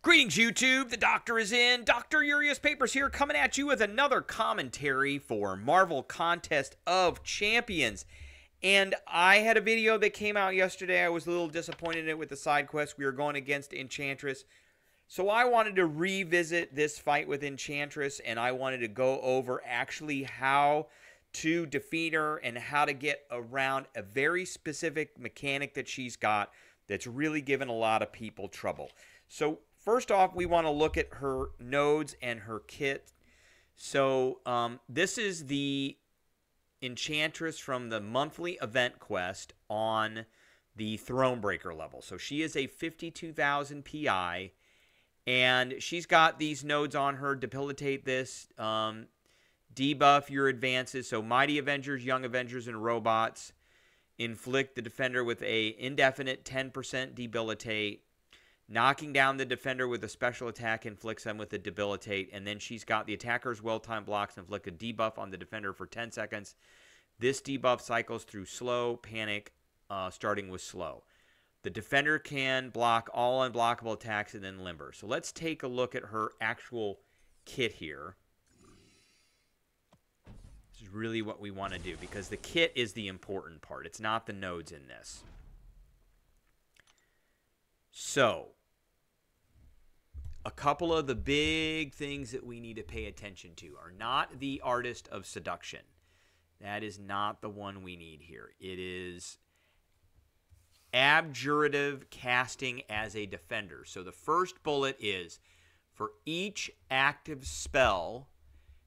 Greetings, YouTube. The Doctor is in. Dr. Urias Papers here, coming at you with another commentary for Marvel Contest of Champions. And I had a video that came out yesterday. I was a little disappointed in it with the side quest. We were going against Enchantress. So I wanted to revisit this fight with Enchantress, and I wanted to go over actually how to defeat her and how to get around a very specific mechanic that she's got that's really given a lot of people trouble. So first off, we want to look at her nodes and her kit. So this is the Enchantress from the monthly event quest on the Thronebreaker level. So she is a 52,000 PI, and she's got these nodes on her. Debilitate this, debuff your advances. So Mighty Avengers, Young Avengers, and Robots. Inflict the defender with a indefinite 10% debilitate. Knocking down the defender with a special attack inflicts them with a debilitate. And then she's got the attacker's well-timed blocks inflict a debuff on the defender for 10 seconds. This debuff cycles through slow, panic, starting with slow. The defender can block all unblockable attacks and then limber. So let's take a look at her actual kit here. This is really what we want to do because the kit is the important part. It's not the nodes in this. So a couple of the big things that we need to pay attention to are not the Artist of Seduction. That is not the one we need here. It is Abjurative Casting as a Defender. So the first bullet is, for each active spell,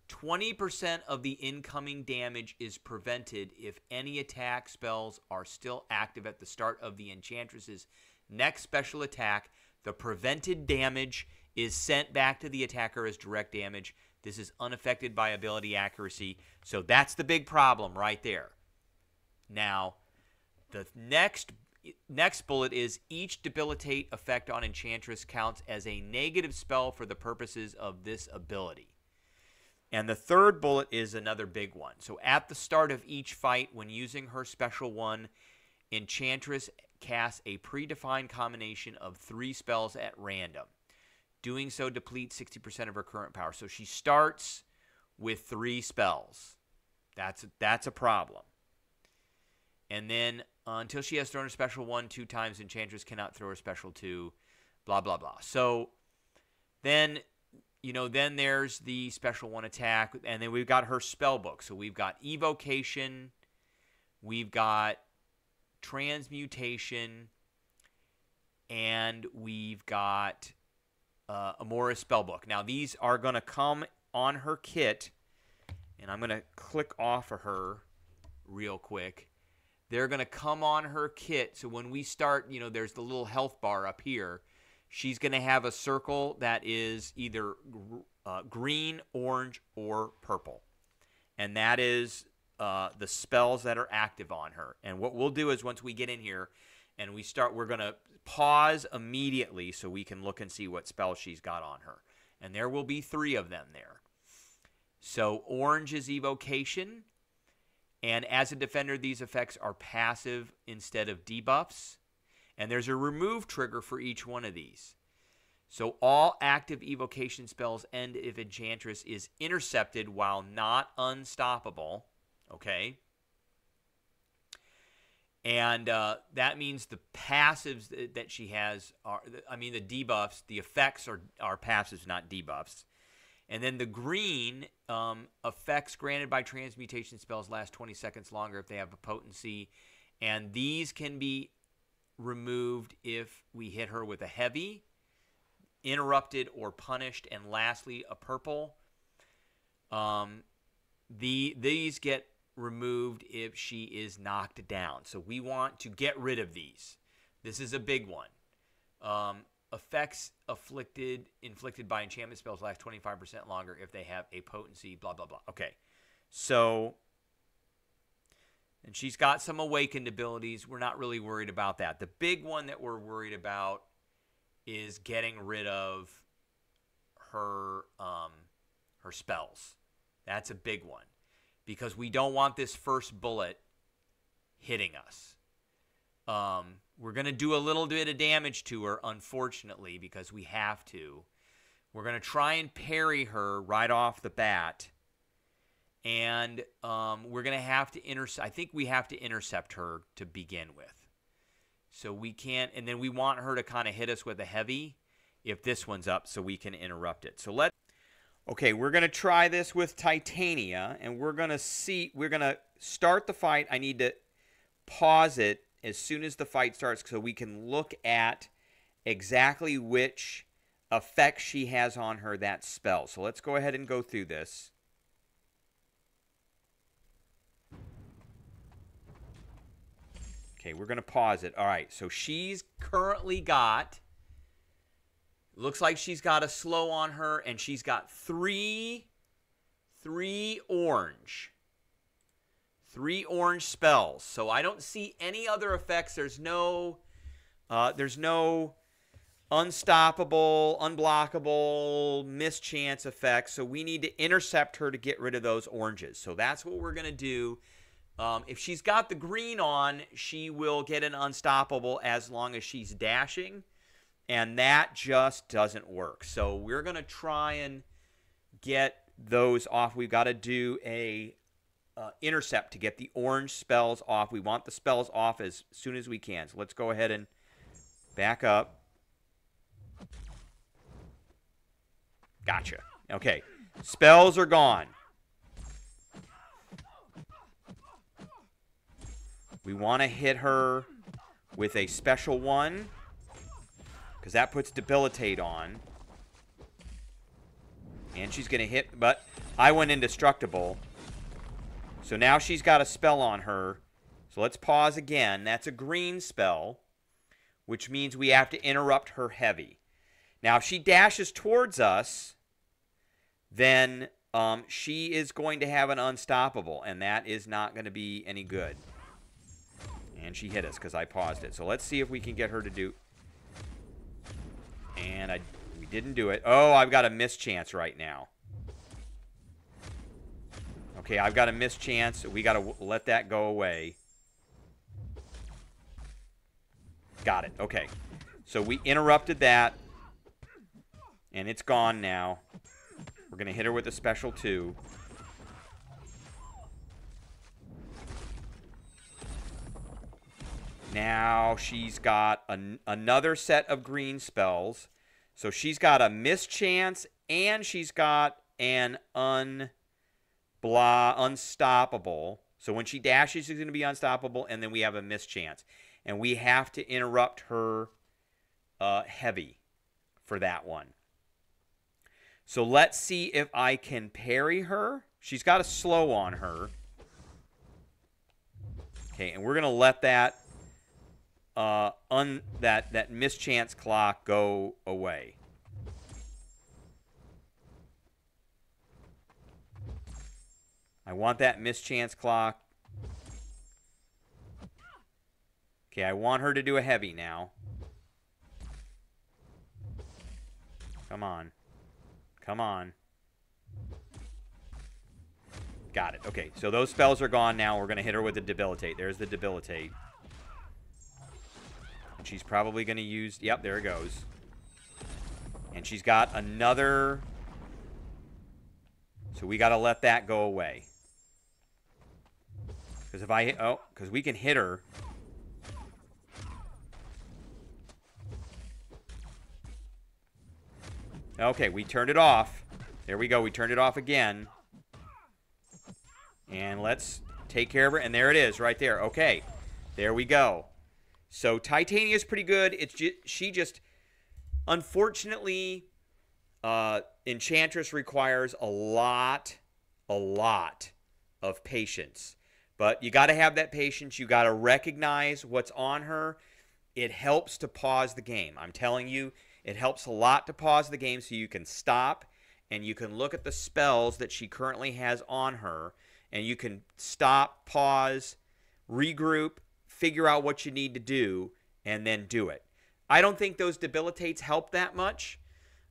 20% of the incoming damage is prevented if any attack spells are still active at the start of the Enchantress's next special attack. The prevented damage is sent back to the attacker as direct damage. This is unaffected by ability accuracy. So that's the big problem right there. Now, the next bullet is each debilitate effect on Enchantress counts as a negative spell for the purposes of this ability. And the third bullet is another big one. So at the start of each fight, when using her special one, Enchantress casts a predefined combination of 3 spells at random. Doing so depletes 60% of her current power. So she starts with 3 spells. That's a problem. And then until she has thrown her special 1 2 times, Enchantress cannot throw her special 2, blah, blah, blah. So then, then there's the special 1 attack, and then we've got her spell book. So we've got Evocation, we've got Transmutation, and we've got Amora's spellbook. Now these are going to come on her kit, and I'm going to click off of her real quick. They're going to come on her kit. So when we start, there's the little health bar up here. She's going to have a circle that is either green, orange, or purple. And that is the spells that are active on her. And what we'll do is once we get in here and we start, we're going to pause immediately so we can look and see what spells she's got on her. And there will be 3 of them there. So orange is Evocation. And as a defender, these effects are passive instead of debuffs. And there's a remove trigger for each one of these. So all active Evocation spells end if Enchantress is intercepted while not unstoppable. Okay? And that means the passives that she has are, the debuffs, the effects are passives, not debuffs. And then the green effects granted by transmutation spells last 20 seconds longer if they have a potency. And these can be removed if we hit her with a heavy, interrupted, or punished. And lastly, a purple. These get removed if she is knocked down. So we want to get rid of these. This is a big one. Effects inflicted by enchantment spells last 25% longer if they have a potency, blah, blah, blah. Okay. So, and she's got some awakened abilities. We're not really worried about that. The big one that we're worried about is getting rid of her spells. That's a big one because we don't want this first bullet hitting us. We're going to do a little bit of damage to her, unfortunately, because we have to. We're going to try and parry her right off the bat. And we're going to have to intercept. I think we have to intercept her to begin with. So we can't, and then we want her to kind of hit us with a heavy if this one's up so we can interrupt it. So okay, we're going to try this with Titania, and we're going to start the fight. I need to pause it as soon as the fight starts so we can look at exactly which effect she has on her, that spell. So let's go ahead and go through this. Okay, we're going to pause it. All right, so she's currently got, looks like she's got a slow on her, and she's got three orange spells. So I don't see any other effects. There's no unstoppable, unblockable, mischance effects. So we need to intercept her to get rid of those oranges. So that's what we're going to do. If she's got the green on, she will get an unstoppable as long as she's dashing, and that just doesn't work. So we're going to try and get those off. We've got to do a intercept to get the orange spells off. We want the spells off as soon as we can. So let's go ahead and back up. Gotcha. Okay. Spells are gone. We want to hit her with a special one because that puts debilitate on. And she's going to hit, but I went indestructible. So now she's got a spell on her. So let's pause again. That's a green spell, which means we have to interrupt her heavy. Now, if she dashes towards us, then she is going to have an unstoppable, and that is not going to be any good. And she hit us because I paused it. So let's see if we can get her to do... And we didn't do it. Oh, I've got a mischance right now. Okay, I've got a mischance. We got to let that go away. Got it. Okay. So we interrupted that. And it's gone now. We're going to hit her with a special 2. Now she's got another set of green spells. So she's got a mischance and she's got an unstoppable. So when she dashes, she's going to be unstoppable, and then we have a mischance. And we have to interrupt her heavy for that one. So let's see if I can parry her. She's got a slow on her. Okay, and we're going to let that that mischance clock go away. I want that mischance clock. Okay, I want her to do a heavy now. Come on. Come on. Got it. Okay, so those spells are gone now. We're going to hit her with the debilitate. There's the debilitate. And she's probably going to use... Yep, there it goes. And she's got another... So we got to let that go away. Because if I hit... Oh, because we can hit her. Okay, we turned it off. There we go. We turned it off again. And let's take care of her. And there it is right there. Okay, there we go. So Titania is pretty good. It's just, she just... Unfortunately, Enchantress requires a lot of patience. But you got to have that patience. You got to recognize what's on her. It helps to pause the game. I'm telling you, it helps a lot to pause the game so you can stop and you can look at the spells that she currently has on her, and you can stop, pause, regroup, figure out what you need to do, and then do it. I don't think those debilitates help that much.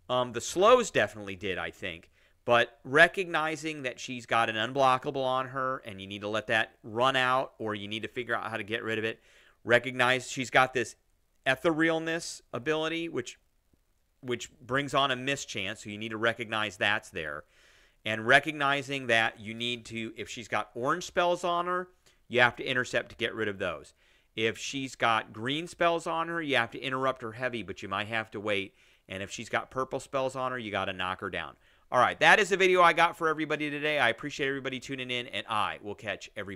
The slows definitely did, I think. But recognizing that she's got an unblockable on her and you need to let that run out, or you need to figure out how to get rid of it, Recognize she's got this etherealness ability, which brings on a mischance, so you need to recognize that's there. And recognizing that you need to, if she's got orange spells on her, you have to intercept to get rid of those. If she's got green spells on her, you have to interrupt her heavy, but you might have to wait. And if she's got purple spells on her, you got to knock her down. All right, that is the video I got for everybody today. I appreciate everybody tuning in, and I will catch everybody.